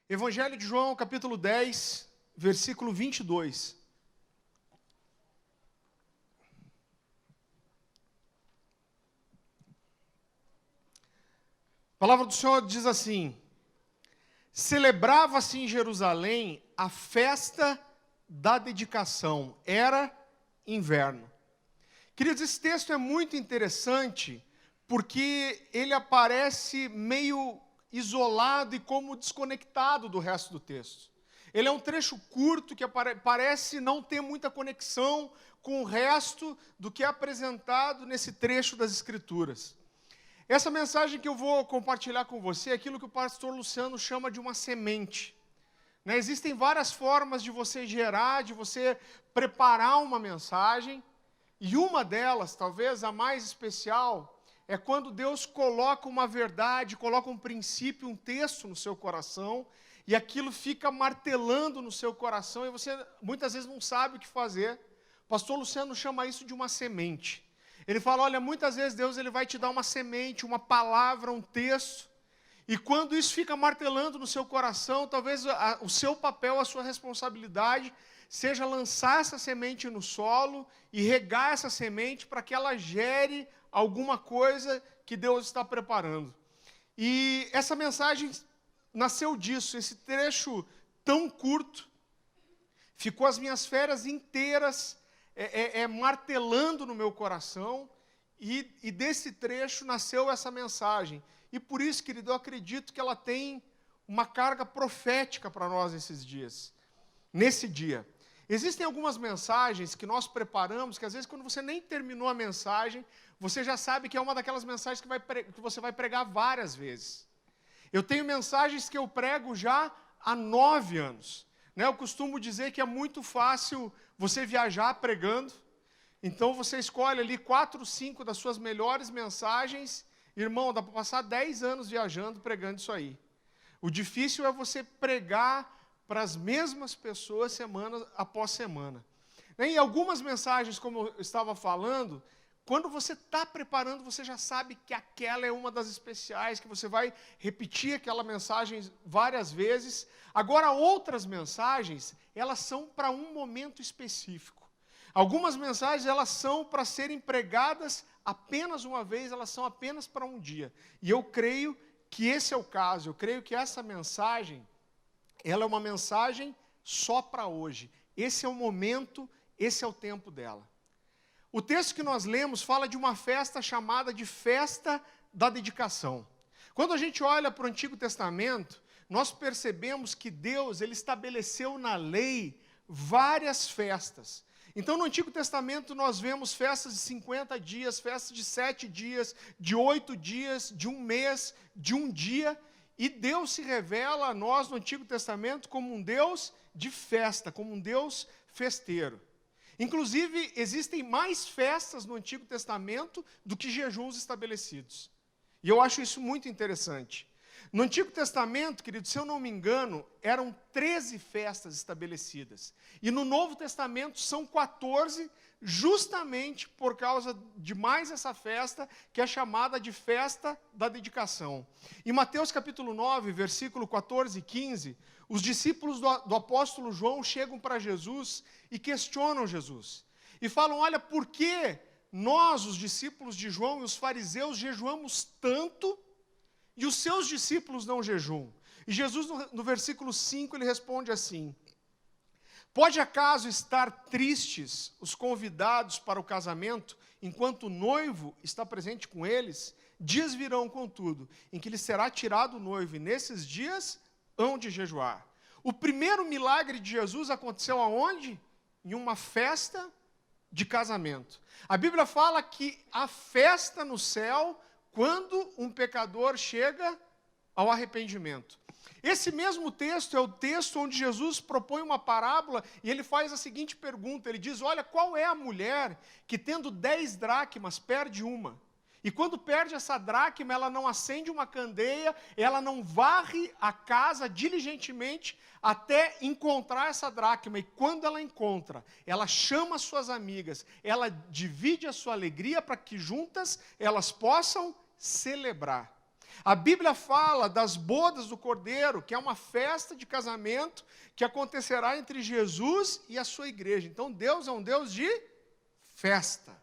Evangelho de João, capítulo 10, versículo 22. A palavra do Senhor diz assim: celebrava-se em Jerusalém a festa da dedicação, era inverno. Queridos, esse texto é muito interessante, porque ele aparece meio isolado e como desconectado do resto do texto. Ele é um trecho curto que parece não ter muita conexão com o resto do que é apresentado nesse trecho das Escrituras. Essa mensagem que eu vou compartilhar com você é aquilo que o pastor Luciano chama de uma semente. Existem várias formas de você gerar, de você preparar uma mensagem, e uma delas, talvez a mais especial, é quando Deus coloca uma verdade, coloca um princípio, um texto no seu coração, e aquilo fica martelando no seu coração, e você muitas vezes não sabe o que fazer. O pastor Luciano chama isso de uma semente. Ele fala, olha, muitas vezes Deus ele vai te dar uma semente, uma palavra, um texto, e quando isso fica martelando no seu coração, talvez o seu papel, a sua responsabilidade, seja lançar essa semente no solo e regar essa semente para que ela gere alguma coisa que Deus está preparando. E essa mensagem nasceu disso, esse trecho tão curto, ficou as minhas férias inteiras martelando no meu coração, e desse trecho nasceu essa mensagem. E por isso, querido, eu acredito que ela tem uma carga profética para nós nesses dias, nesse dia. Existem algumas mensagens que nós preparamos, que às vezes quando você nem terminou a mensagem, você já sabe que é uma daquelas mensagens que você vai pregar várias vezes. Eu tenho mensagens que eu prego já há 9 anos. Eu costumo dizer que é muito fácil você viajar pregando, então você escolhe ali 4, 5 das suas melhores mensagens, irmão, dá para passar 10 anos viajando pregando isso aí. O difícil é você pregar para as mesmas pessoas semana após semana. Em algumas mensagens, como eu estava falando, quando você está preparando, você já sabe que aquela é uma das especiais, que você vai repetir aquela mensagem várias vezes. Agora, outras mensagens, elas são para um momento específico. Algumas mensagens, elas são para serem pregadas apenas uma vez, elas são apenas para um dia. E eu creio que esse é o caso, eu creio que essa mensagem, ela é uma mensagem só para hoje. Esse é o momento, esse é o tempo dela. O texto que nós lemos fala de uma festa chamada de festa da dedicação. Quando a gente olha para o Antigo Testamento, nós percebemos que Deus ele estabeleceu na lei várias festas. Então, no Antigo Testamento, nós vemos festas de 50 dias, festas de 7 dias, de 8 dias, de um mês, de um dia. E Deus se revela a nós no Antigo Testamento como um Deus de festa, como um Deus festeiro. Inclusive, existem mais festas no Antigo Testamento do que jejuns estabelecidos. E eu acho isso muito interessante. No Antigo Testamento, querido, se eu não me engano, eram 13 festas estabelecidas. E no Novo Testamento são 14, justamente por causa de mais essa festa, que é chamada de festa da dedicação. Em Mateus capítulo 9, versículo 14 e 15, os discípulos do apóstolo João chegam para Jesus e questionam Jesus. E falam, olha, por que nós, os discípulos de João e os fariseus, jejuamos tanto e os seus discípulos não jejuam? E Jesus, no versículo 5, ele responde assim: pode acaso estar tristes os convidados para o casamento, enquanto o noivo está presente com eles? Dias virão, contudo, em que lhe será tirado o noivo, e nesses dias hão de jejuar. O primeiro milagre de Jesus aconteceu aonde? Em uma festa de casamento. A Bíblia fala que há festa no céu quando um pecador chega ao arrependimento. Esse mesmo texto é o texto onde Jesus propõe uma parábola e ele faz a seguinte pergunta, ele diz, olha, qual é a mulher que tendo 10 dracmas perde uma? E quando perde essa dracma, ela não acende uma candeia, ela não varre a casa diligentemente até encontrar essa dracma. E quando ela encontra, ela chama as suas amigas, ela divide a sua alegria para que juntas elas possam celebrar. A Bíblia fala das bodas do Cordeiro, que é uma festa de casamento que acontecerá entre Jesus e a sua igreja. Então, Deus é um Deus de festa.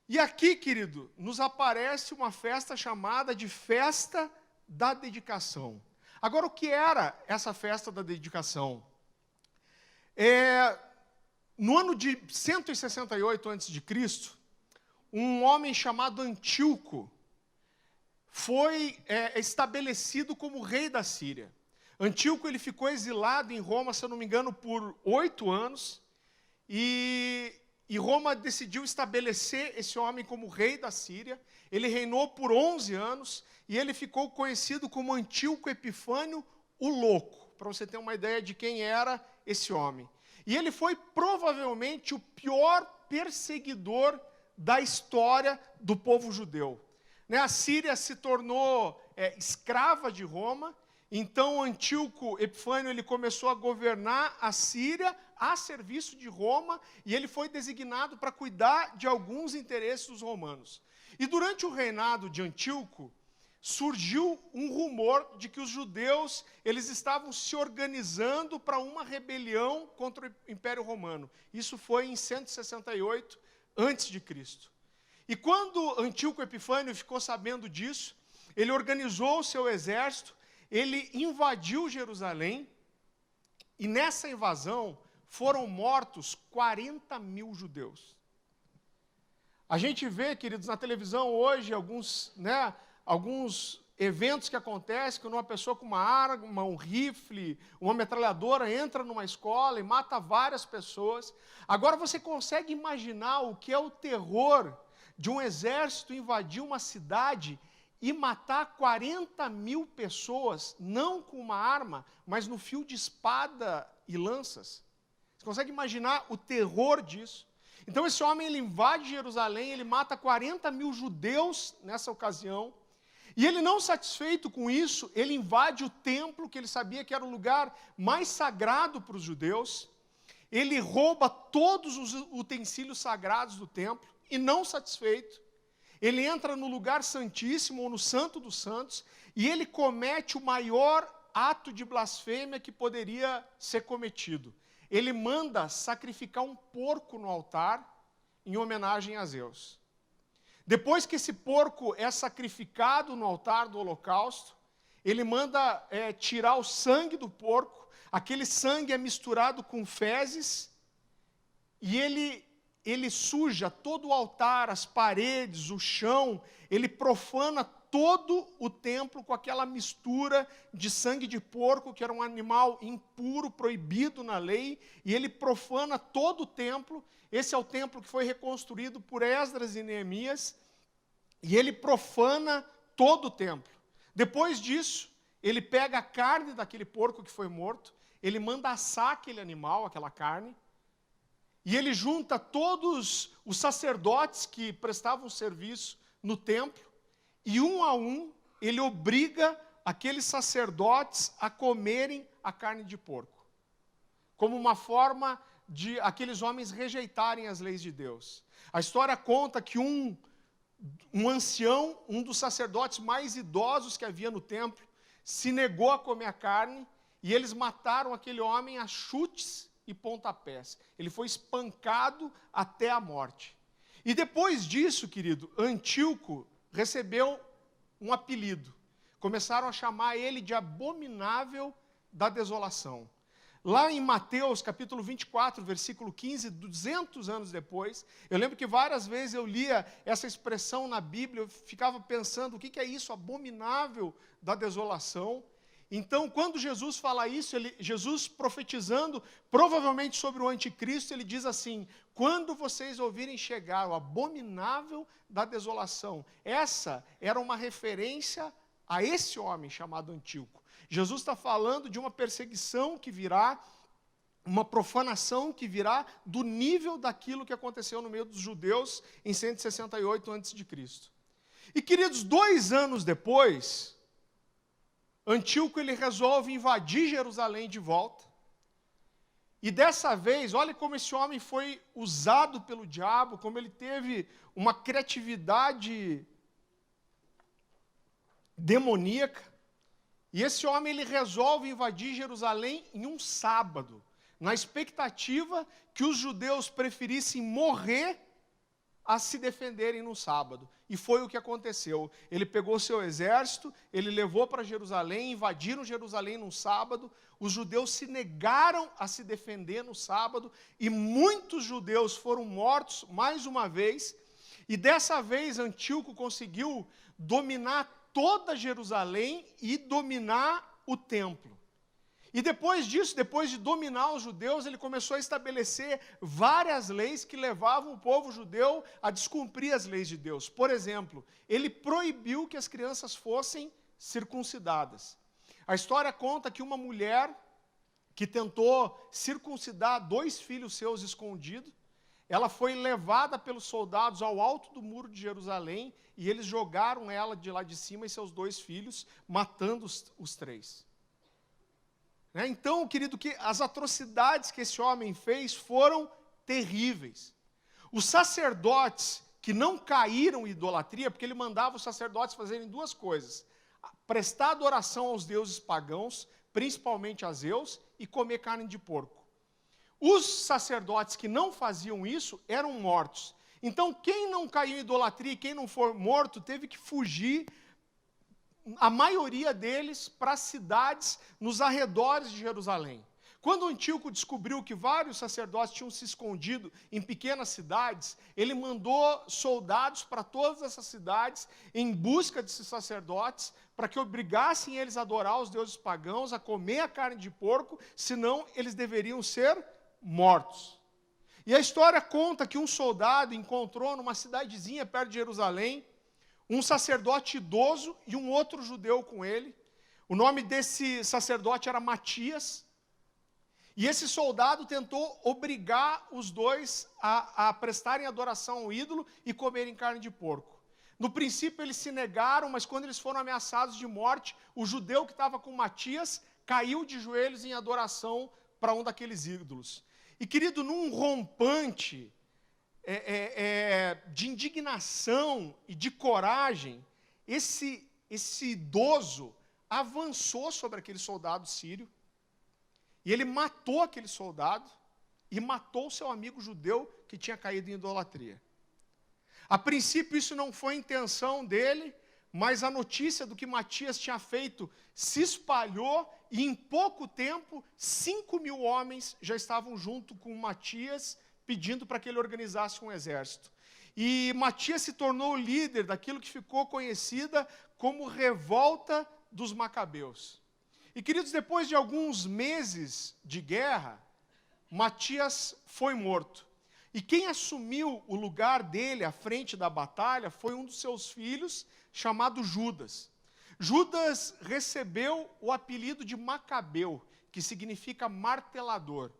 E aqui, querido, nos aparece uma festa chamada de festa da dedicação. Agora, o que era essa festa da dedicação? No ano de 168 a.C., um homem chamado Antíoco foi estabelecido como rei da Síria. Antíoco ele ficou exilado em Roma, se eu não me engano, por 8 anos, e Roma decidiu estabelecer esse homem como rei da Síria. Ele reinou por 11 anos, e ele ficou conhecido como Antíoco Epifânio o Louco, para você ter uma ideia de quem era esse homem. E ele foi provavelmente o pior perseguidor da história do povo judeu. A Síria se tornou escrava de Roma, então Antíoco Epifânio ele começou a governar a Síria a serviço de Roma, e ele foi designado para cuidar de alguns interesses dos romanos. E durante o reinado de Antíoco, surgiu um rumor de que os judeus eles estavam se organizando para uma rebelião contra o Império Romano. Isso foi em 168 a.C. E quando Antíoco Epifânio ficou sabendo disso, ele organizou o seu exército, ele invadiu Jerusalém, e nessa invasão foram mortos 40.000 judeus. A gente vê, queridos, na televisão hoje alguns eventos que acontecem, quando uma pessoa com uma arma, um rifle, uma metralhadora entra numa escola e mata várias pessoas. Agora você consegue imaginar o que é o terror de um exército invadir uma cidade e matar 40.000 pessoas, não com uma arma, mas no fio de espada e lanças? Você consegue imaginar o terror disso? Então esse homem ele invade Jerusalém, ele mata 40.000 judeus nessa ocasião, e ele, não satisfeito com isso, ele invade o templo, que ele sabia que era o lugar mais sagrado para os judeus. Ele rouba todos os utensílios sagrados do templo, e não satisfeito, ele entra no lugar santíssimo, ou no Santo dos Santos, e ele comete o maior ato de blasfêmia que poderia ser cometido. Ele manda sacrificar um porco no altar, em homenagem a Zeus. Depois que esse porco é sacrificado no altar do holocausto, ele manda tirar o sangue do porco, aquele sangue é misturado com fezes, e ele suja todo o altar, as paredes, o chão, ele profana todo o templo com aquela mistura de sangue de porco, que era um animal impuro, proibido na lei, e ele profana todo o templo. Esse é o templo que foi reconstruído por Esdras e Neemias, e ele profana todo o templo. Depois disso, ele pega a carne daquele porco que foi morto, ele manda assar aquele animal, aquela carne, e ele junta todos os sacerdotes que prestavam serviço no templo, e um a um, ele obriga aqueles sacerdotes a comerem a carne de porco, como uma forma de aqueles homens rejeitarem as leis de Deus. A história conta que um ancião, um dos sacerdotes mais idosos que havia no templo, se negou a comer a carne, e eles mataram aquele homem a chutes e pontapés. Ele foi espancado até a morte. E depois disso, querido, Antíoco recebeu um apelido. Começaram a chamar ele de Abominável da Desolação. Lá em Mateus, capítulo 24, versículo 15, 200 anos depois, eu lembro que várias vezes eu lia essa expressão na Bíblia, eu ficava pensando, o que é isso, abominável da desolação? Então, quando Jesus fala isso, Jesus profetizando, provavelmente sobre o anticristo, ele diz assim, quando vocês ouvirem chegar o abominável da desolação, essa era uma referência a esse homem chamado Antíoco. Jesus está falando de uma perseguição que virá, uma profanação que virá do nível daquilo que aconteceu no meio dos judeus em 168 a.C. E, queridos, 2 anos depois, Antíoco ele resolve invadir Jerusalém de volta. E dessa vez, olha como esse homem foi usado pelo diabo, como ele teve uma criatividade demoníaca. E esse homem ele resolve invadir Jerusalém em um sábado, na expectativa que os judeus preferissem morrer a se defenderem no sábado. E foi o que aconteceu. Ele pegou seu exército, ele levou para Jerusalém, invadiram Jerusalém no sábado. Os judeus se negaram a se defender no sábado e muitos judeus foram mortos mais uma vez. E dessa vez Antíoco conseguiu dominar toda Jerusalém e dominar o templo. E depois disso, depois de dominar os judeus, ele começou a estabelecer várias leis que levavam o povo judeu a descumprir as leis de Deus. Por exemplo, ele proibiu que as crianças fossem circuncidadas. A história conta que uma mulher que tentou circuncidar 2 filhos seus escondidos, ela foi levada pelos soldados ao alto do muro de Jerusalém e eles jogaram ela de lá de cima e seus 2 filhos, matando os 3. Então, querido, que as atrocidades que esse homem fez foram terríveis. Os sacerdotes que não caíram em idolatria, porque ele mandava os sacerdotes fazerem 2 coisas: prestar adoração aos deuses pagãos, principalmente a Zeus, e comer carne de porco. Os sacerdotes que não faziam isso eram mortos. Então, quem não caiu em idolatria e quem não for morto, teve que fugir, a maioria deles, para cidades nos arredores de Jerusalém. Quando Antíoco descobriu que vários sacerdotes tinham se escondido em pequenas cidades, ele mandou soldados para todas essas cidades em busca desses sacerdotes, para que obrigassem eles a adorar os deuses pagãos, a comer a carne de porco, senão eles deveriam ser mortos. E a história conta que um soldado encontrou numa cidadezinha perto de Jerusalém um sacerdote idoso e um outro judeu com ele. O nome desse sacerdote era Matias. E esse soldado tentou obrigar os dois a prestarem adoração ao ídolo e comerem carne de porco. No princípio eles se negaram, mas quando eles foram ameaçados de morte, o judeu que estava com Matias caiu de joelhos em adoração para um daqueles ídolos. E, querido, num rompante de indignação e de coragem, esse idoso avançou sobre aquele soldado sírio, e ele matou aquele soldado, e matou seu amigo judeu que tinha caído em idolatria. A princípio isso não foi intenção dele, mas a notícia do que Matias tinha feito se espalhou, e em pouco tempo, 5.000 homens já estavam junto com Matias, pedindo para que ele organizasse um exército. E Matias se tornou o líder daquilo que ficou conhecida como Revolta dos Macabeus. E, queridos, depois de alguns meses de guerra, Matias foi morto. E quem assumiu o lugar dele à frente da batalha foi um dos seus filhos, chamado Judas. Judas recebeu o apelido de Macabeu, que significa martelador,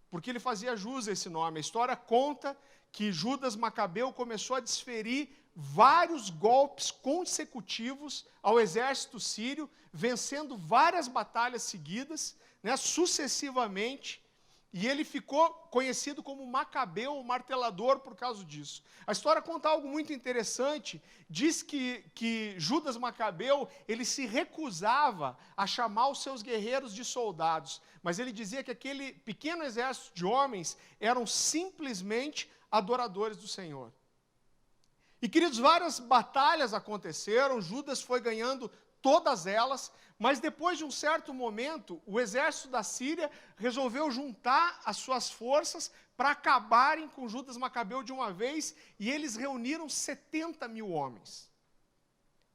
porque ele fazia jus a esse nome. A história conta que Judas Macabeu começou a desferir vários golpes consecutivos ao exército sírio, vencendo várias batalhas seguidas, sucessivamente, e ele ficou conhecido como Macabeu, o martelador, por causa disso. A história conta algo muito interessante. Diz que Judas Macabeu, ele se recusava a chamar os seus guerreiros de soldados, mas ele dizia que aquele pequeno exército de homens eram simplesmente adoradores do Senhor. E, queridos, várias batalhas aconteceram, Judas foi ganhando todas elas, mas depois de um certo momento, o exército da Síria resolveu juntar as suas forças para acabarem com Judas Macabeu de uma vez, e eles reuniram 70.000 homens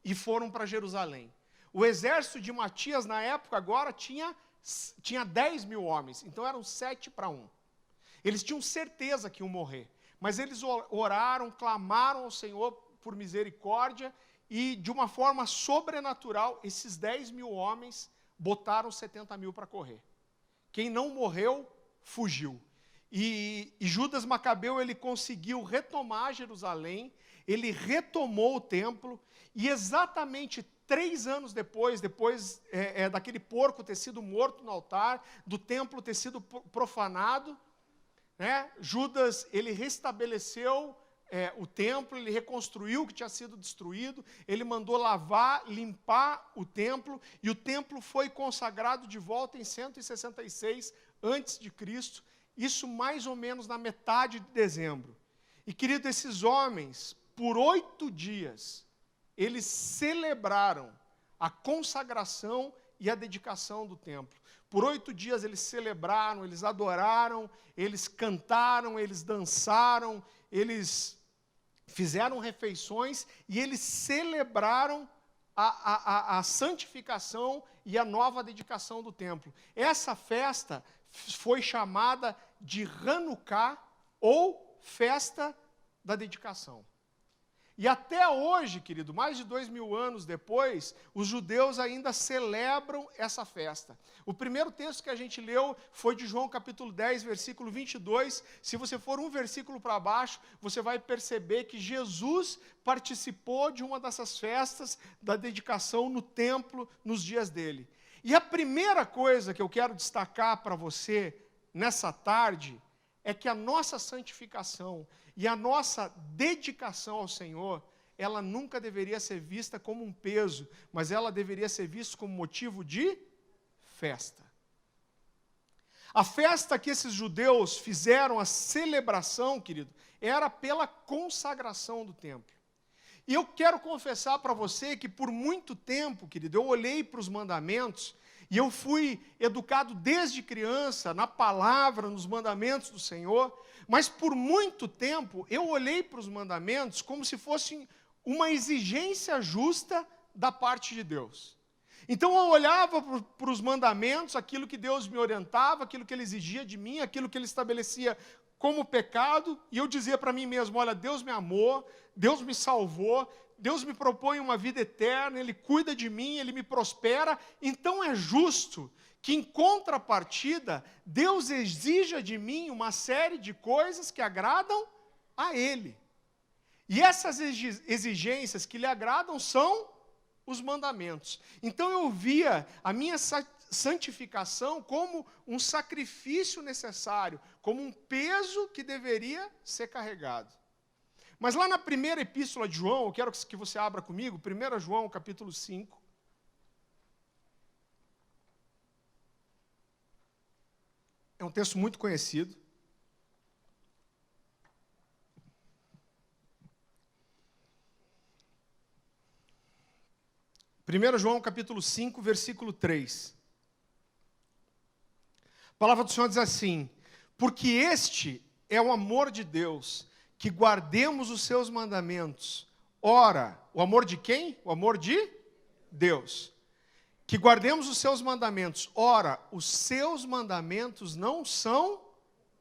e foram para Jerusalém. O exército de Matias, na época, agora tinha 10.000 homens, então eram 7-1. Eles tinham certeza que iam morrer, mas eles oraram, clamaram ao Senhor por misericórdia, e de uma forma sobrenatural, esses 10.000 homens botaram 70.000 para correr. Quem não morreu, fugiu. E Judas Macabeu, ele conseguiu retomar Jerusalém, ele retomou o templo, e exatamente 3 anos depois daquele porco ter sido morto no altar, do templo ter sido profanado, Judas, ele restabeleceu o templo, ele reconstruiu o que tinha sido destruído, ele mandou lavar, limpar o templo, e o templo foi consagrado de volta em 166 a.C., isso mais ou menos na metade de dezembro. E, querido, esses homens, por 8 dias, eles celebraram a consagração e a dedicação do templo. Por 8 dias eles celebraram, eles adoraram, eles cantaram, eles dançaram, eles fizeram refeições e eles celebraram a santificação e a nova dedicação do templo. Essa festa foi chamada de Hanukkah, ou Festa da Dedicação. E até hoje, querido, mais de 2000 anos depois, os judeus ainda celebram essa festa. O primeiro texto que a gente leu foi de João capítulo 10, versículo 22. Se você for um versículo para baixo, você vai perceber que Jesus participou de uma dessas festas da dedicação no templo nos dias dele. E a primeira coisa que eu quero destacar para você nessa tarde é que a nossa santificação e a nossa dedicação ao Senhor, ela nunca deveria ser vista como um peso, mas ela deveria ser vista como motivo de festa. A festa que esses judeus fizeram, a celebração, querido, era pela consagração do templo. E eu quero confessar para você que por muito tempo, querido, eu olhei para os mandamentos e eu fui educado desde criança na palavra, nos mandamentos do Senhor, mas por muito tempo eu olhei para os mandamentos como se fossem uma exigência justa da parte de Deus. Então eu olhava para os mandamentos, aquilo que Deus me orientava, aquilo que Ele exigia de mim, aquilo que Ele estabelecia como pecado, e eu dizia para mim mesmo, olha, Deus me amou, Deus me salvou, Deus me propõe uma vida eterna, Ele cuida de mim, Ele me prospera, então é justo que, em contrapartida, Deus exija de mim uma série de coisas que agradam a Ele. E essas exigências que lhe agradam são os mandamentos. Então eu via a minha santificação como um sacrifício necessário, como um peso que deveria ser carregado. Mas lá na primeira epístola de João, eu quero que você abra comigo, 1 João, capítulo 5. É um texto muito conhecido. Primeiro João, capítulo 5, versículo 3. A palavra do Senhor diz assim: porque este é o amor de Deus, que guardemos os seus mandamentos. Ora, o amor de quem? O amor de Deus. Que guardemos os seus mandamentos. Ora, os seus mandamentos não são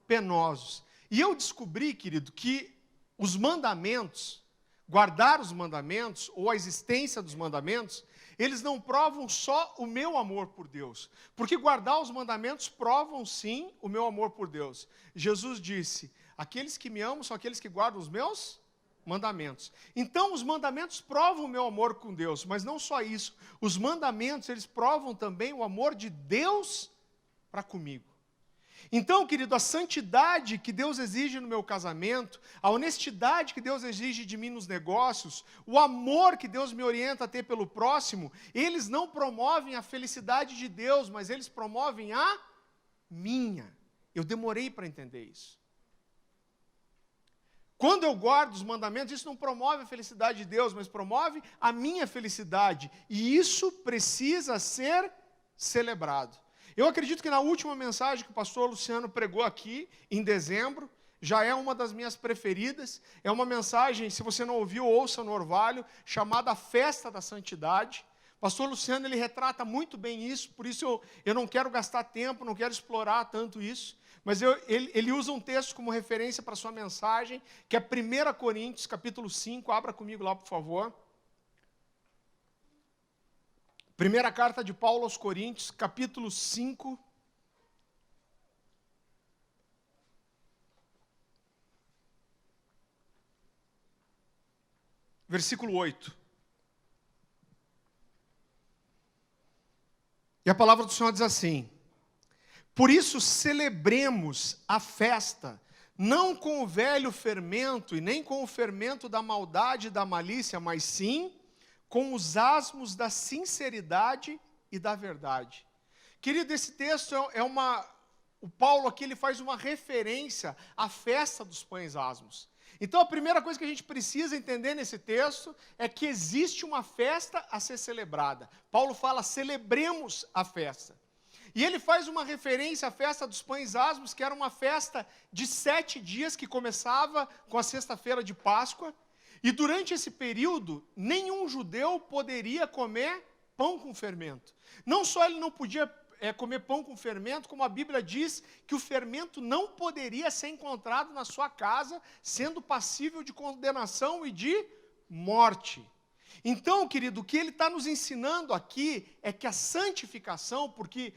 penosos. E eu descobri, querido, que os mandamentos, guardar os mandamentos, ou a existência dos mandamentos, eles não provam só o meu amor por Deus. Porque guardar os mandamentos provam, sim, o meu amor por Deus. Jesus disse: aqueles que me amam são aqueles que guardam os meus mandamentos. Então, os mandamentos provam o meu amor com Deus, mas não só isso. Os mandamentos, eles provam também o amor de Deus para comigo. Então, querido, a santidade que Deus exige no meu casamento, a honestidade que Deus exige de mim nos negócios, o amor que Deus me orienta a ter pelo próximo, eles não promovem a felicidade de Deus, mas eles promovem a minha. Eu demorei para entender isso. Quando eu guardo os mandamentos, isso não promove a felicidade de Deus, mas promove a minha felicidade. E isso precisa ser celebrado. Eu acredito que na última mensagem que o pastor Luciano pregou aqui, em dezembro, já é uma das minhas preferidas. É uma mensagem, se você não ouviu, ouça no Orvalho, chamada Festa da Santidade. O pastor Luciano, ele retrata muito bem isso, por isso eu não quero gastar tempo, não quero explorar tanto isso. Mas ele usa um texto como referência para a sua mensagem, que é 1 Coríntios, capítulo 5. Abra comigo lá, por favor. Primeira carta de Paulo aos Coríntios, capítulo 5. Versículo 8. E a palavra do Senhor diz assim: por isso celebremos a festa, não com o velho fermento, e nem com o fermento da maldade e da malícia, mas sim com os asmos da sinceridade e da verdade. Querido, esse texto o Paulo aqui ele faz uma referência à festa dos pães asmos. Então a primeira coisa que a gente precisa entender nesse texto é que existe uma festa a ser celebrada. Paulo fala, celebremos a festa. E ele faz uma referência à festa dos pães asmos, que era uma festa de 7 dias, que começava com a sexta-feira de Páscoa. E durante esse período, nenhum judeu poderia comer pão com fermento. Não só ele não podia comer pão com fermento, como a Bíblia diz que o fermento não poderia ser encontrado na sua casa, sendo passível de condenação e de morte. Então, querido, o que ele está nos ensinando aqui é que a santificação, porque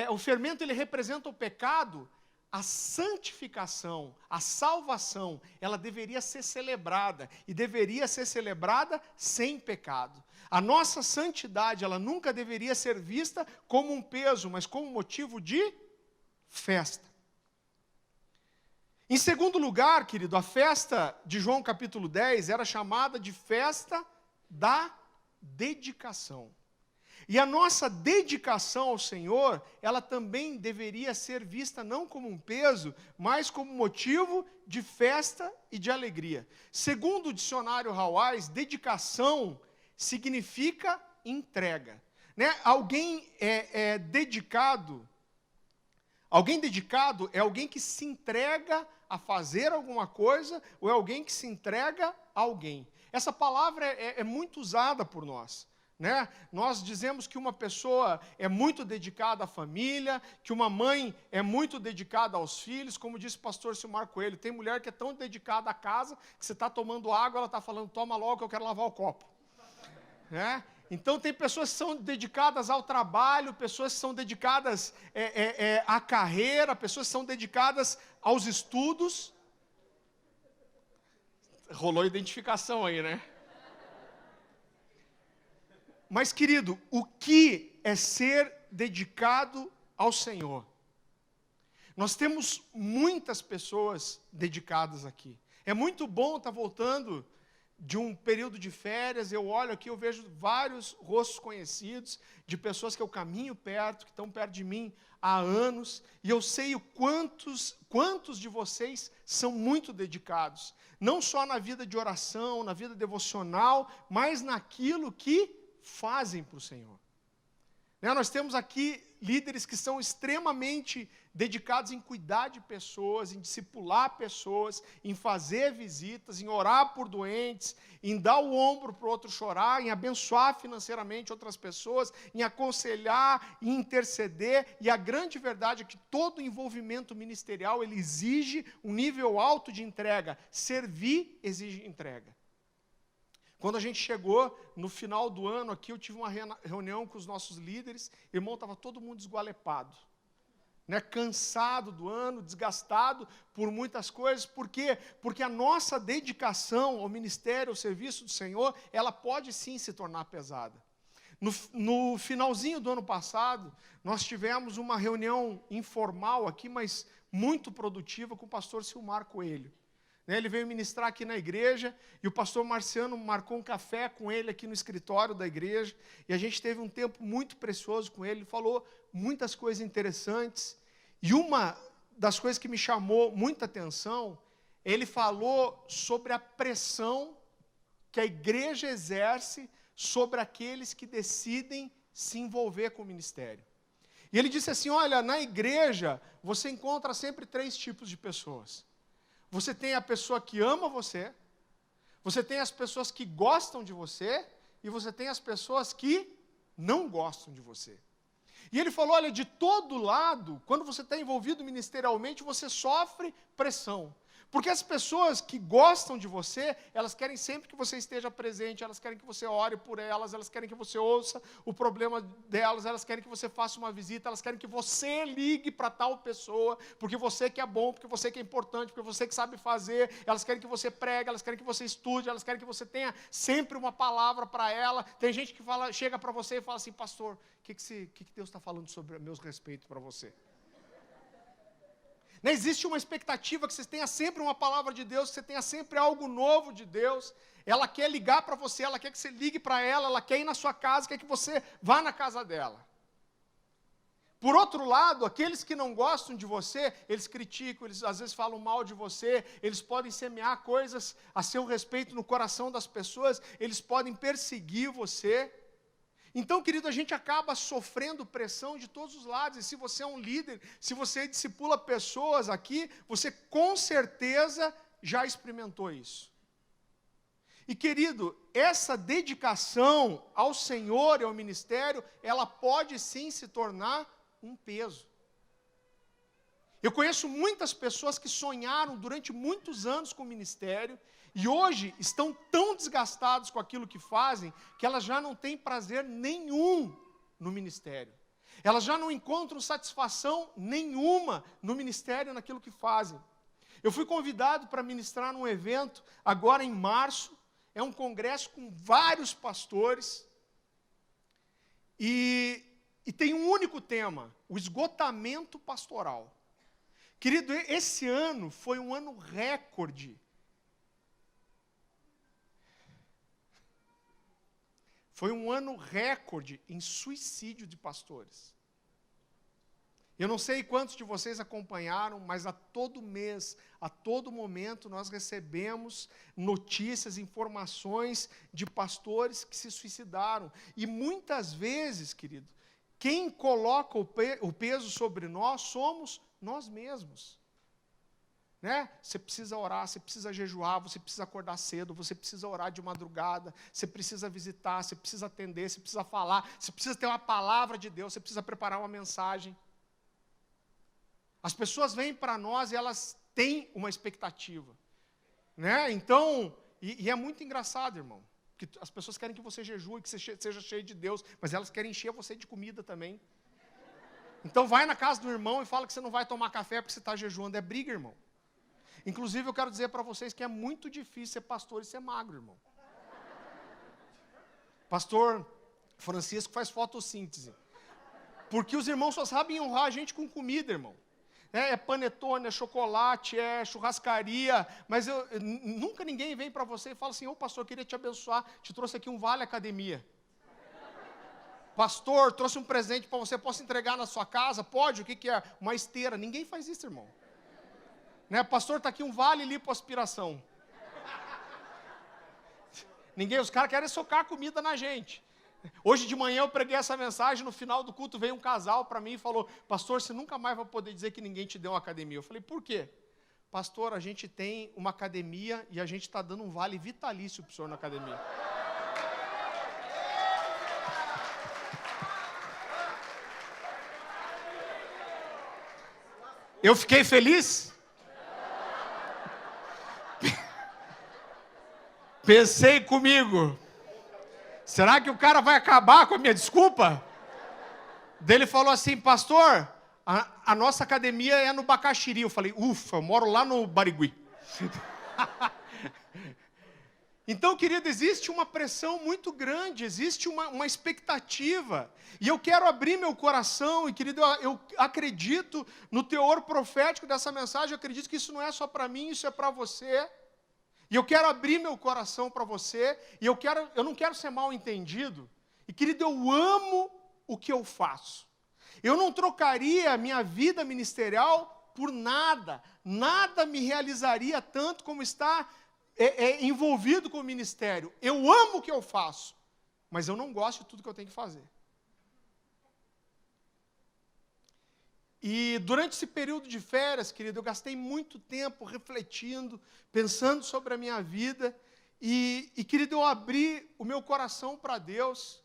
o fermento ele representa o pecado, a santificação, a salvação, ela deveria ser celebrada, e deveria ser celebrada sem pecado. A nossa santidade, ela nunca deveria ser vista como um peso, mas como motivo de festa. Em segundo lugar, querido, a festa de João capítulo 10 era chamada de festa da dedicação. E a nossa dedicação ao Senhor, ela também deveria ser vista não como um peso, mas como motivo de festa e de alegria. Segundo o dicionário Hawais, dedicação significa entrega. Né? Alguém dedicado é alguém que se entrega a fazer alguma coisa, ou é alguém que se entrega a alguém. Essa palavra é muito usada por nós. Né? Nós dizemos que uma pessoa é muito dedicada à família, que uma mãe é muito dedicada aos filhos, como disse o pastor Silmar Coelho, tem mulher que é tão dedicada à casa, que você está tomando água, ela está falando, toma logo que eu quero lavar o copo. Né? Então tem pessoas que são dedicadas ao trabalho, pessoas que são dedicadas à carreira, pessoas que são dedicadas aos estudos. Rolou identificação aí, né? Mas, querido, o que é ser dedicado ao Senhor? Nós temos muitas pessoas dedicadas aqui. É muito bom estar voltando de um período de férias, eu olho aqui, eu vejo vários rostos conhecidos, de pessoas que eu caminho perto, que estão perto de mim há anos, e eu sei quantos de vocês são muito dedicados, não só na vida de oração, na vida devocional, mas naquilo que fazem para o Senhor. Nós temos aqui líderes que são extremamente dedicados em cuidar de pessoas, em discipular pessoas, em fazer visitas, em orar por doentes, em dar o ombro para o outro chorar, em abençoar financeiramente outras pessoas, em aconselhar, em interceder. E a grande verdade é que todo envolvimento ministerial ele exige um nível alto de entrega. Servir exige entrega. Quando a gente chegou no final do ano aqui, eu tive uma reunião com os nossos líderes, irmão, estava todo mundo esgualepado, né? Cansado do ano, desgastado por muitas coisas. Por quê? Porque a nossa dedicação ao ministério, ao serviço do Senhor, ela pode sim se tornar pesada. No finalzinho do ano passado, nós tivemos uma reunião informal aqui, mas muito produtiva, com o pastor Silmar Coelho. Ele veio ministrar aqui na igreja, e o pastor Marciano marcou um café com ele aqui no escritório da igreja, e a gente teve um tempo muito precioso com ele, falou muitas coisas interessantes, e uma das coisas que me chamou muita atenção, ele falou sobre a pressão que a igreja exerce sobre aqueles que decidem se envolver com o ministério. E ele disse assim, olha, na igreja você encontra sempre 3 tipos de pessoas. Você tem a pessoa que ama você tem as pessoas que gostam de você, e você tem as pessoas que não gostam de você. E ele falou, olha, de todo lado, quando você está envolvido ministerialmente, você sofre pressão. Porque as pessoas que gostam de você, elas querem sempre que você esteja presente, elas querem que você ore por elas querem que você ouça o problema delas, elas querem que você faça uma visita, elas querem que você ligue para tal pessoa, porque você que é bom, porque você que é importante, porque você que sabe fazer, elas querem que você pregue, elas querem que você estude, elas querem que você tenha sempre uma palavra para ela. Tem gente que chega para você e fala assim, pastor, o que Deus está falando sobre meus respeitos para você? Né? Existe uma expectativa que você tenha sempre uma palavra de Deus, que você tenha sempre algo novo de Deus. Ela quer ligar para você, ela quer que você ligue para ela quer ir na sua casa, quer que você vá na casa dela. Por outro lado, aqueles que não gostam de você, eles criticam, eles às vezes falam mal de você, eles podem semear coisas a seu respeito no coração das pessoas, eles podem perseguir você. Então, querido, a gente acaba sofrendo pressão de todos os lados, e se você é um líder, se você discipula pessoas aqui, você com certeza já experimentou isso. E, querido, essa dedicação ao Senhor e ao ministério, ela pode sim se tornar um peso. Eu conheço muitas pessoas que sonharam durante muitos anos com o ministério e hoje estão tão desgastados com aquilo que fazem que elas já não têm prazer nenhum no ministério. Elas já não encontram satisfação nenhuma no ministério, naquilo que fazem. Eu fui convidado para ministrar num evento agora em março. É um congresso com vários pastores e tem um único tema, o esgotamento pastoral. Querido, esse ano foi um ano recorde. Foi um ano recorde em suicídio de pastores. Eu não sei quantos de vocês acompanharam, mas a todo mês, a todo momento, nós recebemos notícias, informações de pastores que se suicidaram. E muitas vezes, querido, quem coloca o peso sobre nós somos nós mesmos. Né? Você precisa orar, você precisa jejuar, você precisa acordar cedo, você precisa orar de madrugada, você precisa visitar, você precisa atender, você precisa falar, você precisa ter uma palavra de Deus, você precisa preparar uma mensagem. As pessoas vêm para nós e elas têm uma expectativa. Né? Então, e é muito engraçado, irmão, que as pessoas querem que você jejue, que você seja cheio de Deus, mas elas querem encher você de comida também. Então vai na casa do irmão e fala que você não vai tomar café porque você está jejuando. É briga, irmão. Inclusive, eu quero dizer para vocês que é muito difícil ser pastor e ser magro, irmão. Pastor Francisco faz fotossíntese. Porque os irmãos só sabem honrar a gente com comida, irmão. É panetone, é chocolate, é churrascaria, mas nunca ninguém vem para você e fala assim, ô pastor, eu queria te abençoar, te trouxe aqui um vale academia. Pastor, trouxe um presente para você, posso entregar na sua casa? Pode, o que é? Uma esteira. Ninguém faz isso, irmão. Né? Pastor, está aqui um vale lipoaspiração. Ninguém, os caras querem socar comida na gente. Hoje de manhã eu preguei essa mensagem, no final do culto veio um casal para mim e falou, pastor, você nunca mais vai poder dizer que ninguém te deu uma academia. Eu falei, por quê? Pastor, a gente tem uma academia e a gente está dando um vale vitalício para o senhor na academia. Eu fiquei feliz? Pensei comigo, será que o cara vai acabar com a minha desculpa? Daí ele falou assim, pastor, a nossa academia é no Bacaxiri. Eu falei, ufa, eu moro lá no Barigui. Então, querido, existe uma pressão muito grande, existe uma expectativa. E eu quero abrir meu coração, e querido, eu acredito no teor profético dessa mensagem, eu acredito que isso não é só para mim, isso é para você. E eu quero abrir meu coração para você, e eu não quero ser mal entendido. E, querido, eu amo o que eu faço. Eu não trocaria a minha vida ministerial por nada. Nada me realizaria tanto como estar envolvido com o ministério. Eu amo o que eu faço, mas eu não gosto de tudo que eu tenho que fazer. E durante esse período de férias, querido, eu gastei muito tempo refletindo, pensando sobre a minha vida. E querido, eu abri o meu coração para Deus.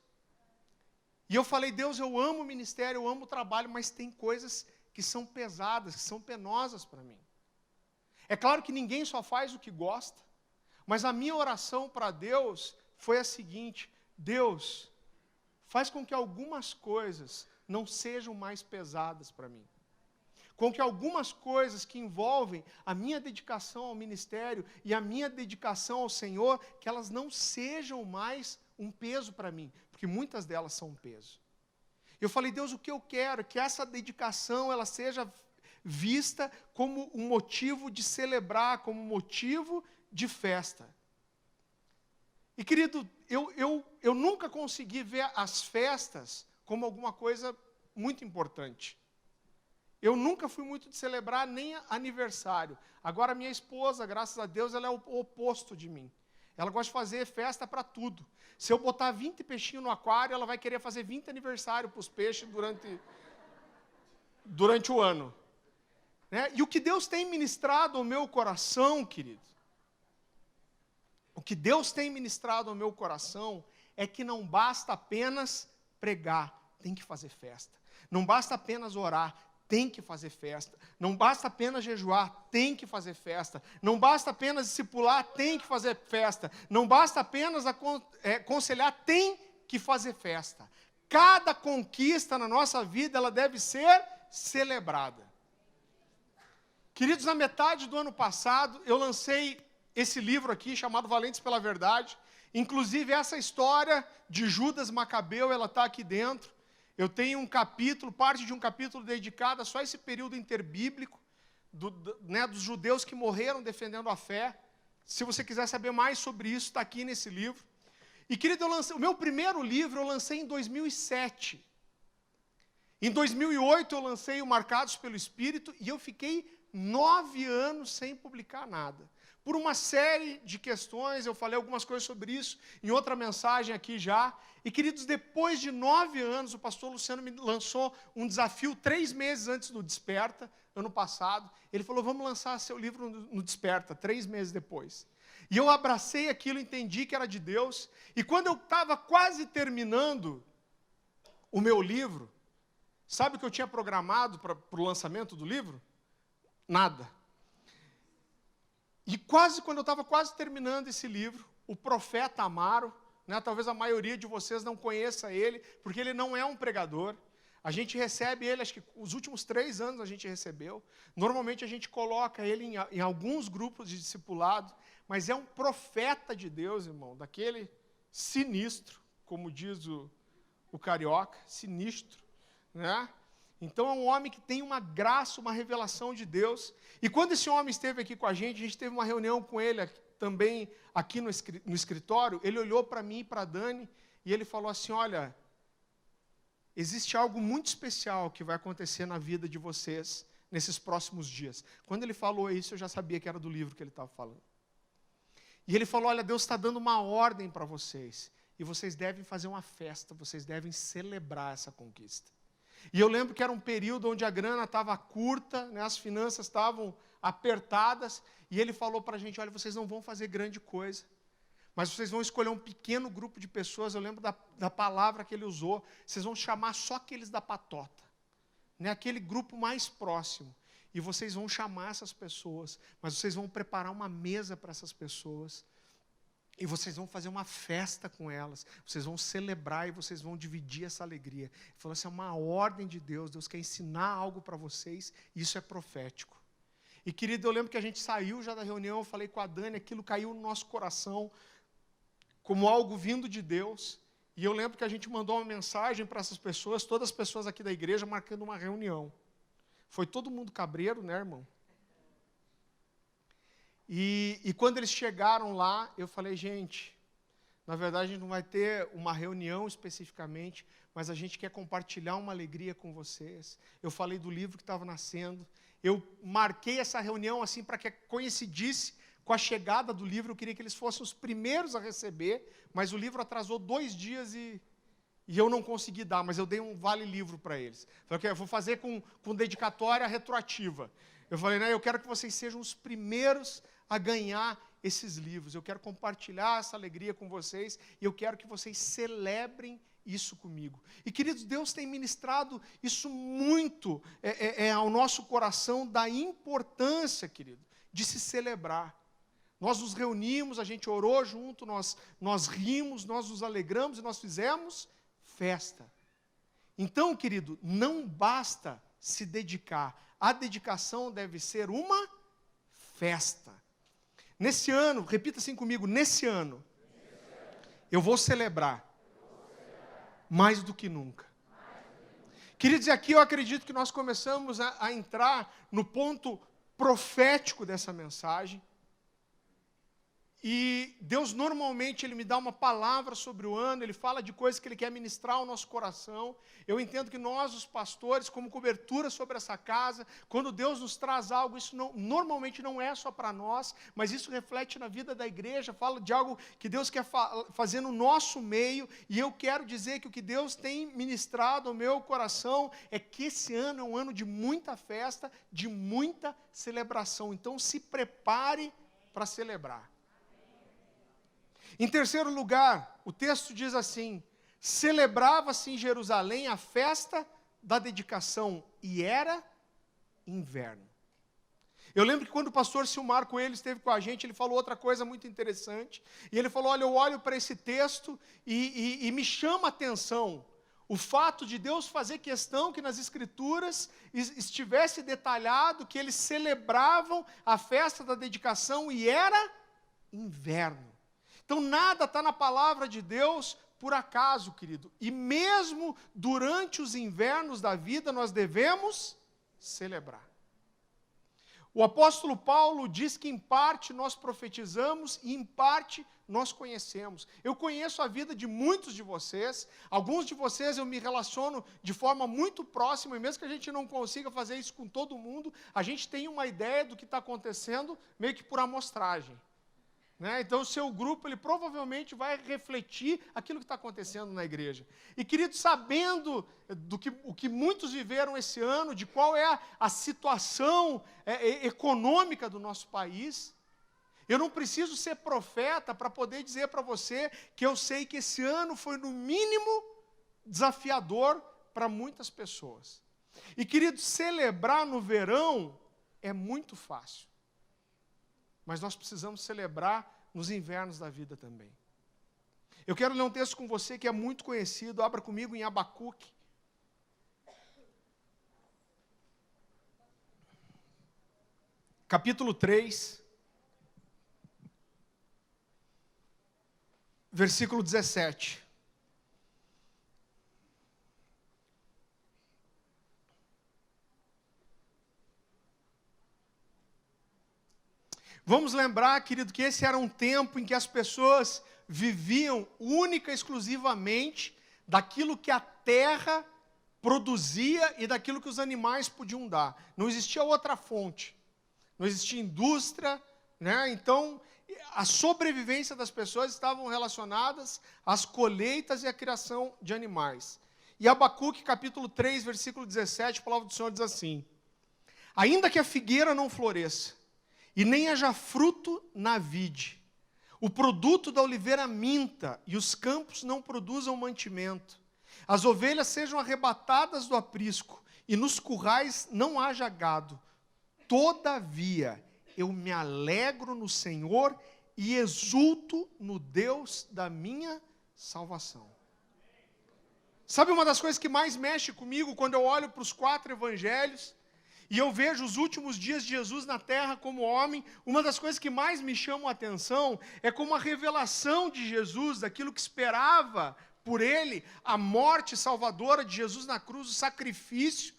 E eu falei, Deus, eu amo o ministério, eu amo o trabalho, mas tem coisas que são pesadas, que são penosas para mim. É claro que ninguém só faz o que gosta, mas a minha oração para Deus foi a seguinte, Deus, faz com que algumas coisas não sejam mais pesadas para mim. Com que algumas coisas que envolvem a minha dedicação ao ministério e a minha dedicação ao Senhor, que elas não sejam mais um peso para mim, porque muitas delas são um peso. Eu falei, Deus, o que eu quero é que essa dedicação ela seja vista como um motivo de celebrar, como um motivo de festa. E, querido, eu nunca consegui ver as festas como alguma coisa muito importante. Eu nunca fui muito de celebrar nem aniversário. Agora, minha esposa, graças a Deus, ela é o oposto de mim. Ela gosta de fazer festa para tudo. Se eu botar 20 peixinhos no aquário, ela vai querer fazer 20 aniversários para os peixes durante o ano. Né? E o que Deus tem ministrado ao meu coração, querido, o que Deus tem ministrado ao meu coração é que não basta apenas pregar, tem que fazer festa. Não basta apenas orar, tem que fazer festa. Não basta apenas jejuar, tem que fazer festa. Não basta apenas discipular, tem que fazer festa. Não basta apenas aconselhar, tem que fazer festa. Cada conquista na nossa vida, ela deve ser celebrada. Queridos, na metade do ano passado, eu lancei esse livro aqui, chamado Valentes pela Verdade. Inclusive, essa história de Judas Macabeu, ela está aqui dentro. Eu tenho um capítulo, parte de um capítulo dedicado a só esse período interbíblico, dos judeus que morreram defendendo a fé. Se você quiser saber mais sobre isso, está aqui nesse livro. E, querido, o meu primeiro livro eu lancei em 2007. Em 2008 eu lancei o Marcados pelo Espírito e eu fiquei 9 anos sem publicar nada. Por uma série de questões, eu falei algumas coisas sobre isso em outra mensagem aqui já. E, queridos, depois de 9 anos, o pastor Luciano me lançou um desafio 3 meses antes do Desperta, ano passado. Ele falou, vamos lançar seu livro no Desperta, 3 meses depois. E eu abracei aquilo, entendi que era de Deus. E quando eu estava quase terminando o meu livro, sabe o que eu tinha programado para o lançamento do livro? Nada. E quando eu estava quase terminando esse livro, o profeta Amaro, né, talvez a maioria de vocês não conheça ele, porque ele não é um pregador. A gente recebe ele, acho que os últimos 3 anos a gente recebeu. Normalmente a gente coloca ele em alguns grupos de discipulado, mas é um profeta de Deus, irmão, daquele sinistro, como diz o carioca, sinistro, né? Então é um homem que tem uma graça, uma revelação de Deus. E quando esse homem esteve aqui com a gente teve uma reunião com ele também aqui no escritório, ele olhou para mim e para a Dani, e ele falou assim, olha, existe algo muito especial que vai acontecer na vida de vocês nesses próximos dias. Quando ele falou isso, eu já sabia que era do livro que ele estava falando. E ele falou, olha, Deus está dando uma ordem para vocês, e vocês devem fazer uma festa, vocês devem celebrar essa conquista. E eu lembro que era um período onde a grana estava curta, né, as finanças estavam apertadas, e ele falou para a gente, olha, vocês não vão fazer grande coisa, mas vocês vão escolher um pequeno grupo de pessoas, eu lembro da palavra que ele usou, vocês vão chamar só aqueles da patota, né, aquele grupo mais próximo, e vocês vão chamar essas pessoas, mas vocês vão preparar uma mesa para essas pessoas, e vocês vão fazer uma festa com elas, vocês vão celebrar e vocês vão dividir essa alegria. Ele falou assim, é uma ordem de Deus, Deus quer ensinar algo para vocês, e isso é profético. E, querido, eu lembro que a gente saiu já da reunião, eu falei com a Dani, aquilo caiu no nosso coração, como algo vindo de Deus, e eu lembro que a gente mandou uma mensagem para essas pessoas, todas as pessoas aqui da igreja, marcando uma reunião. Foi todo mundo cabreiro, né, irmão? E quando eles chegaram lá, eu falei, gente, na verdade a gente não vai ter uma reunião especificamente, mas a gente quer compartilhar uma alegria com vocês. Eu falei do livro que estava nascendo, eu marquei essa reunião assim para que coincidisse com a chegada do livro, eu queria que eles fossem os primeiros a receber, mas o livro atrasou 2 dias e eu não consegui dar, mas eu dei um vale-livro para eles. Falei, okay, eu vou fazer com dedicatória retroativa. Eu falei, né, eu quero que vocês sejam os primeiros a ganhar esses livros. Eu quero compartilhar essa alegria com vocês e eu quero que vocês celebrem isso comigo. E, queridos, Deus tem ministrado isso muito ao nosso coração, da importância, querido, de se celebrar. Nós nos reunimos, a gente orou junto, nós rimos, nós nos alegramos e nós fizemos festa. Então, querido, não basta se dedicar. A dedicação deve ser uma festa. Nesse ano, repita assim comigo, nesse ano, eu vou celebrar mais do que nunca. Queridos, e aqui eu acredito que nós começamos a entrar no ponto profético dessa mensagem. E Deus normalmente Ele me dá uma palavra sobre o ano, Ele fala de coisas que Ele quer ministrar ao nosso coração. Eu entendo que nós, os pastores, como cobertura sobre essa casa, quando Deus nos traz algo, isso normalmente não é só para nós, mas isso reflete na vida da igreja, fala de algo que Deus quer fazer no nosso meio, e eu quero dizer que o que Deus tem ministrado ao meu coração é que esse ano é um ano de muita festa, de muita celebração. Então se prepare para celebrar. Em terceiro lugar, o texto diz assim: celebrava-se em Jerusalém a festa da dedicação, e era inverno. Eu lembro que quando o pastor Silmar Coelho esteve com a gente, ele falou outra coisa muito interessante, e ele falou, olha, eu olho para esse texto e me chama a atenção o fato de Deus fazer questão que nas Escrituras estivesse detalhado que eles celebravam a festa da dedicação, e era inverno. Então, nada está na palavra de Deus por acaso, querido. E mesmo durante os invernos da vida, nós devemos celebrar. O apóstolo Paulo diz que em parte nós profetizamos e em parte nós conhecemos. Eu conheço a vida de muitos de vocês, alguns de vocês eu me relaciono de forma muito próxima, e mesmo que a gente não consiga fazer isso com todo mundo, a gente tem uma ideia do que está acontecendo meio que por amostragem. Então, o seu grupo, ele provavelmente vai refletir aquilo que está acontecendo na igreja. E, queridos, sabendo o que muitos viveram esse ano, de qual é a situação econômica do nosso país, eu não preciso ser profeta para poder dizer para você que eu sei que esse ano foi, no mínimo, desafiador para muitas pessoas. E, queridos, celebrar no verão é muito fácil. Mas nós precisamos celebrar nos invernos da vida também. Eu quero ler um texto com você que é muito conhecido. Abra comigo em Abacuque. Capítulo 3. Versículo 17. Vamos lembrar, querido, que esse era um tempo em que as pessoas viviam única e exclusivamente daquilo que a terra produzia e daquilo que os animais podiam dar. Não existia outra fonte. Não existia indústria, Então, a sobrevivência das pessoas estavam relacionadas às colheitas e à criação de animais. E Abacuque, capítulo 3, versículo 17, a palavra do Senhor diz assim: ainda que a figueira não floresça, e nem haja fruto na vide, o produto da oliveira minta, e os campos não produzam mantimento, as ovelhas sejam arrebatadas do aprisco, e nos currais não haja gado, todavia eu me alegro no Senhor e exulto no Deus da minha salvação. Sabe uma das coisas que mais mexe comigo quando eu olho para os 4 evangelhos, e eu vejo os últimos dias de Jesus na terra como homem? Uma das coisas que mais me chamam a atenção é como a revelação de Jesus, daquilo que esperava por ele, a morte salvadora de Jesus na cruz, o sacrifício,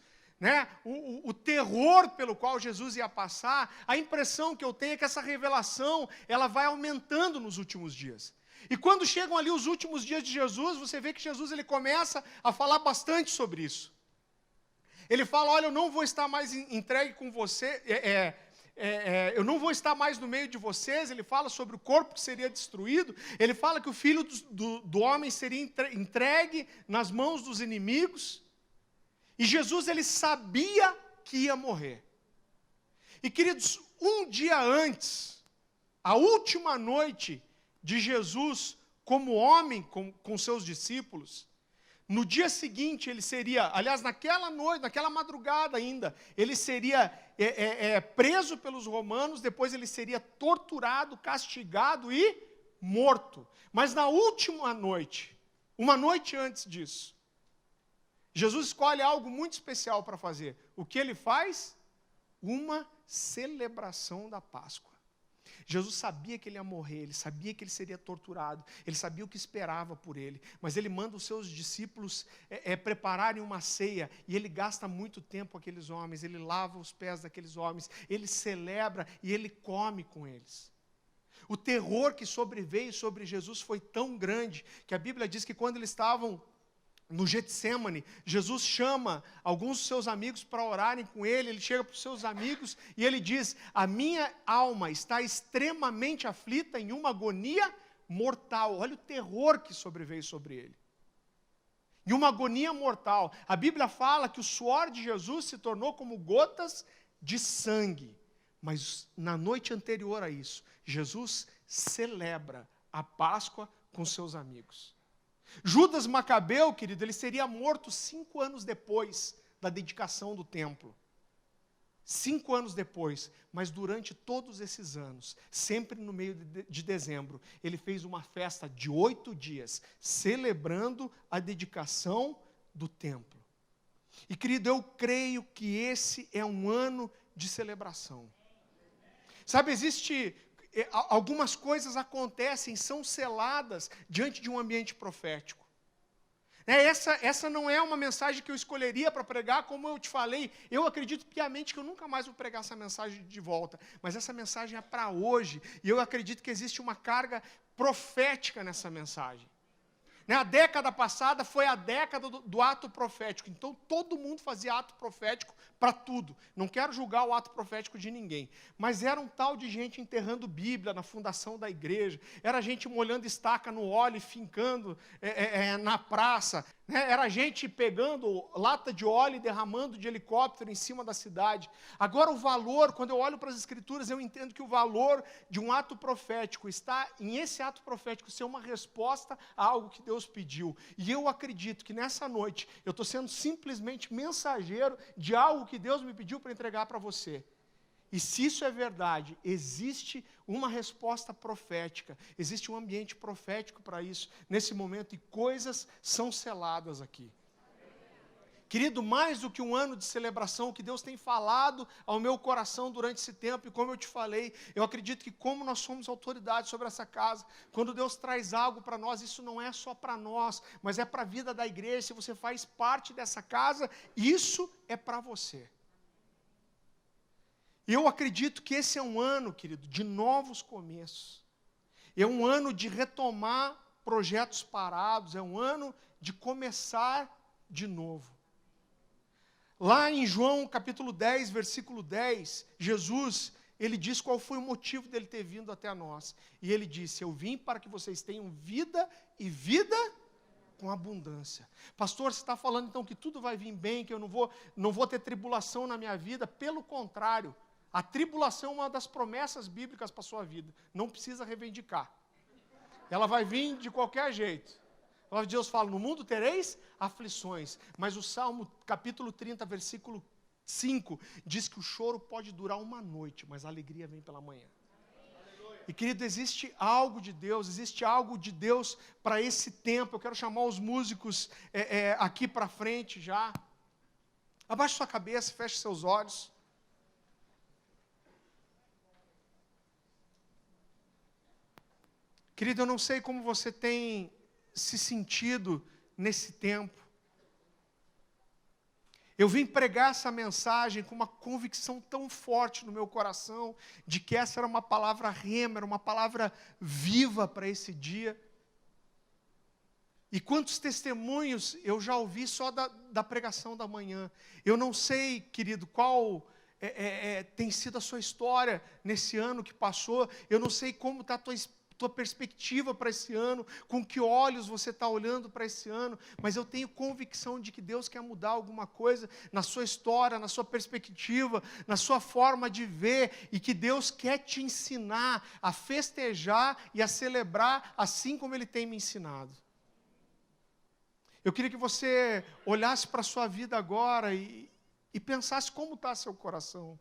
o terror pelo qual Jesus ia passar. A impressão que eu tenho é que essa revelação ela vai aumentando nos últimos dias. E quando chegam ali os últimos dias de Jesus, você vê que Jesus ele começa a falar bastante sobre isso. Ele fala, olha, eu não vou estar mais entregue com você, eu não vou estar mais no meio de vocês. Ele fala sobre o corpo que seria destruído. Ele fala que o filho do homem seria entregue nas mãos dos inimigos. E Jesus, ele sabia que ia morrer. E, queridos, um dia antes, a última noite de Jesus como homem com seus discípulos, no dia seguinte, ele seria, aliás, naquela noite, naquela madrugada ainda, ele seria preso pelos romanos, depois ele seria torturado, castigado e morto. Mas na última noite, uma noite antes disso, Jesus escolhe algo muito especial para fazer. O que ele faz? Uma celebração da Páscoa. Jesus sabia que ele ia morrer, ele sabia que ele seria torturado, ele sabia o que esperava por ele, mas ele manda os seus discípulos prepararem uma ceia, e ele gasta muito tempo com aqueles homens, ele lava os pés daqueles homens, ele celebra e ele come com eles. O terror que sobreveio sobre Jesus foi tão grande, que a Bíblia diz que quando eles estavam no Getsêmani, Jesus chama alguns dos seus amigos para orarem com ele, ele chega para os seus amigos e ele diz: a minha alma está extremamente aflita em uma agonia mortal. Olha o terror que sobreveio sobre ele. Em uma agonia mortal. A Bíblia fala que o suor de Jesus se tornou como gotas de sangue. Mas na noite anterior a isso, Jesus celebra a Páscoa com seus amigos. Judas Macabeu, querido, ele seria morto 5 anos depois da dedicação do templo. 5 anos depois, mas durante todos esses anos, sempre no meio de dezembro, ele fez uma festa de 8 dias, celebrando a dedicação do templo. E, querido, eu creio que esse é um ano de celebração. Sabe, algumas coisas acontecem, são seladas diante de um ambiente profético. Essa não é uma mensagem que eu escolheria para pregar, como eu te falei. Eu acredito piamente que eu nunca mais vou pregar essa mensagem de volta. Mas essa mensagem é para hoje. E eu acredito que existe uma carga profética nessa mensagem. A década passada foi a década do ato profético. Então, todo mundo fazia ato profético para tudo. Não quero julgar o ato profético de ninguém. Mas era um tal de gente enterrando Bíblia na fundação da igreja. Era gente molhando estaca no óleo e fincando na praça. Era gente pegando lata de óleo e derramando de helicóptero em cima da cidade. Agora o valor, quando eu olho para as Escrituras, eu entendo que o valor de um ato profético está em esse ato profético ser uma resposta a algo que Deus pediu. E eu acredito que nessa noite eu estou sendo simplesmente mensageiro de algo que Deus me pediu para entregar para você. E se isso é verdade, existe uma resposta profética, existe um ambiente profético para isso, nesse momento, e coisas são seladas aqui. Querido, mais do que um ano de celebração, o que Deus tem falado ao meu coração durante esse tempo, e como eu te falei, eu acredito que como nós somos autoridade sobre essa casa, quando Deus traz algo para nós, isso não é só para nós, mas é para a vida da igreja. Se você faz parte dessa casa, isso é para você. E eu acredito que esse é um ano, querido, de novos começos. É um ano de retomar projetos parados, é um ano de começar de novo. Lá em João capítulo 10, versículo 10, Jesus, ele diz qual foi o motivo dele ter vindo até nós. E ele disse: eu vim para que vocês tenham vida e vida com abundância. Pastor, você está falando então que tudo vai vir bem, que eu não vou ter tribulação na minha vida? Pelo contrário, a tribulação é uma das promessas bíblicas para a sua vida. Não precisa reivindicar. Ela vai vir de qualquer jeito. A palavra de Deus fala: no mundo tereis aflições. Mas o Salmo capítulo 30, versículo 5, diz que o choro pode durar uma noite, mas a alegria vem pela manhã. E, querido, existe algo de Deus para esse tempo. Eu quero chamar os músicos aqui para frente já. Abaixe sua cabeça, feche seus olhos. Querido, eu não sei como você tem se sentido nesse tempo. Eu vim pregar essa mensagem com uma convicção tão forte no meu coração, de que essa era uma palavra rema, era uma palavra viva para esse dia. E quantos testemunhos eu já ouvi só da pregação da manhã. Eu não sei, querido, qual tem sido a sua história nesse ano que passou. Eu não sei como está a tua perspectiva para esse ano, com que olhos você está olhando para esse ano, mas eu tenho convicção de que Deus quer mudar alguma coisa na sua história, na sua perspectiva, na sua forma de ver, e que Deus quer te ensinar a festejar e a celebrar assim como Ele tem me ensinado. Eu queria que você olhasse para a sua vida agora e pensasse como está seu coração.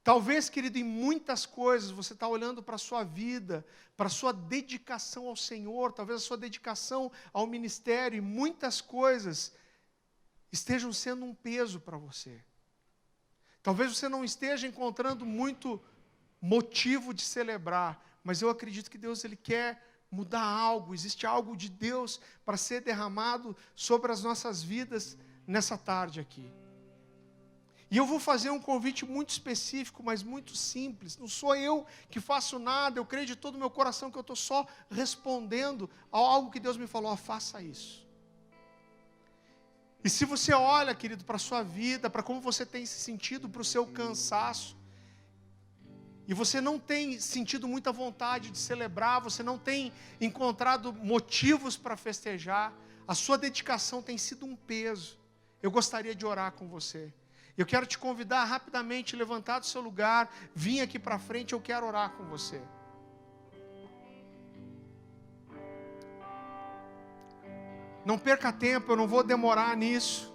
Talvez, querido, em muitas coisas, você está olhando para a sua vida, para a sua dedicação ao Senhor, talvez a sua dedicação ao ministério, e muitas coisas estejam sendo um peso para você. Talvez você não esteja encontrando muito motivo de celebrar, mas eu acredito que Deus ele quer mudar algo, existe algo de Deus para ser derramado sobre as nossas vidas nessa tarde aqui. E eu vou fazer um convite muito específico, mas muito simples. Não sou eu que faço nada, eu creio de todo o meu coração que eu estou só respondendo a algo que Deus me falou, faça isso. E se você olha, querido, para a sua vida, para como você tem se sentido, para o seu cansaço, e você não tem sentido muita vontade de celebrar, você não tem encontrado motivos para festejar, a sua dedicação tem sido um peso. Eu gostaria de orar com você. Eu quero te convidar rapidamente, levantar do seu lugar, vir aqui para frente, eu quero orar com você. Não perca tempo, eu não vou demorar nisso.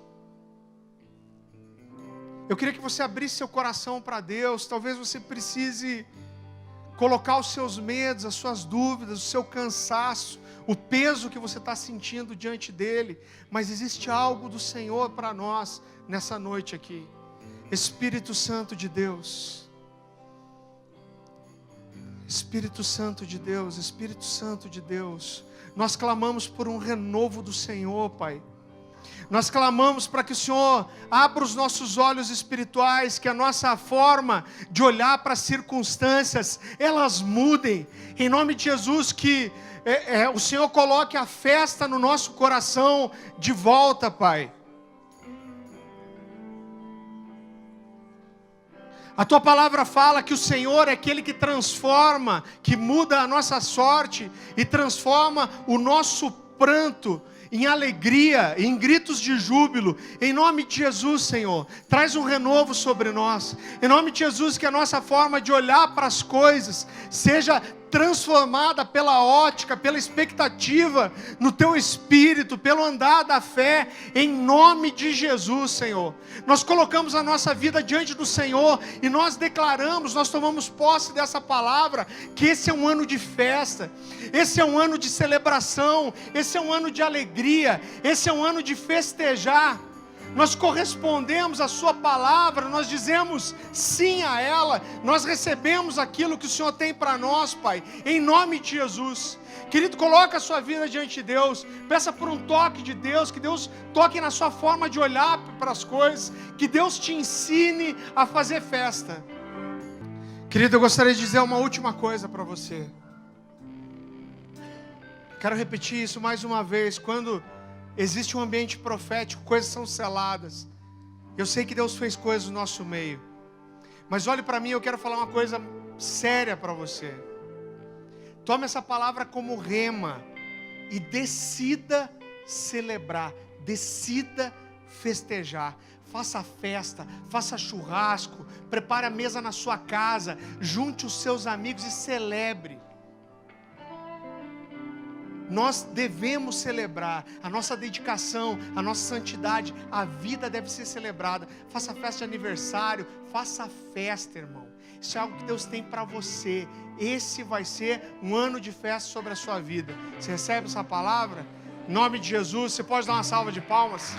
Eu queria que você abrisse seu coração para Deus. Talvez você precise colocar os seus medos, as suas dúvidas, o seu cansaço, o peso que você está sentindo diante dEle. Mas existe algo do Senhor para nós nessa noite aqui. Espírito Santo de Deus. Espírito Santo de Deus, Espírito Santo de Deus. Nós clamamos por um renovo do Senhor, Pai. Nós clamamos para que o Senhor abra os nossos olhos espirituais, que a nossa forma de olhar para as circunstâncias, elas mudem. Em nome de Jesus, que o Senhor coloque a festa no nosso coração de volta, Pai. A Tua palavra fala que o Senhor é aquele que transforma, que muda a nossa sorte e transforma o nosso pranto em alegria, em gritos de júbilo. Em nome de Jesus, Senhor, traz um renovo sobre nós. Em nome de Jesus, que a nossa forma de olhar para as coisas seja transformada pela ótica, pela expectativa no Teu Espírito, pelo andar da fé, em nome de Jesus, Senhor. Nós colocamos a nossa vida diante do Senhor e nós declaramos, nós tomamos posse dessa palavra, que esse é um ano de festa, esse é um ano de celebração, esse é um ano de alegria, esse é um ano de festejar. Nós correspondemos à Sua palavra, nós dizemos sim a ela, nós recebemos aquilo que o Senhor tem para nós, Pai, em nome de Jesus. Querido, coloca a sua vida diante de Deus, peça por um toque de Deus, que Deus toque na sua forma de olhar para as coisas, que Deus te ensine a fazer festa. Querido, eu gostaria de dizer uma última coisa para você. Quero repetir isso mais uma vez. Quando existe um ambiente profético, coisas são seladas. Eu sei que Deus fez coisas no nosso meio. Mas olhe para mim, eu quero falar uma coisa séria para você. Tome essa palavra como rema e decida celebrar, decida festejar. Faça festa, faça churrasco, prepare a mesa na sua casa, junte os seus amigos e celebre. Nós devemos celebrar a nossa dedicação, a nossa santidade, a vida deve ser celebrada. Faça festa de aniversário, faça festa, irmão. Isso é algo que Deus tem para você. Esse vai ser um ano de festa sobre a sua vida. Você recebe essa palavra? Em nome de Jesus, você pode dar uma salva de palmas?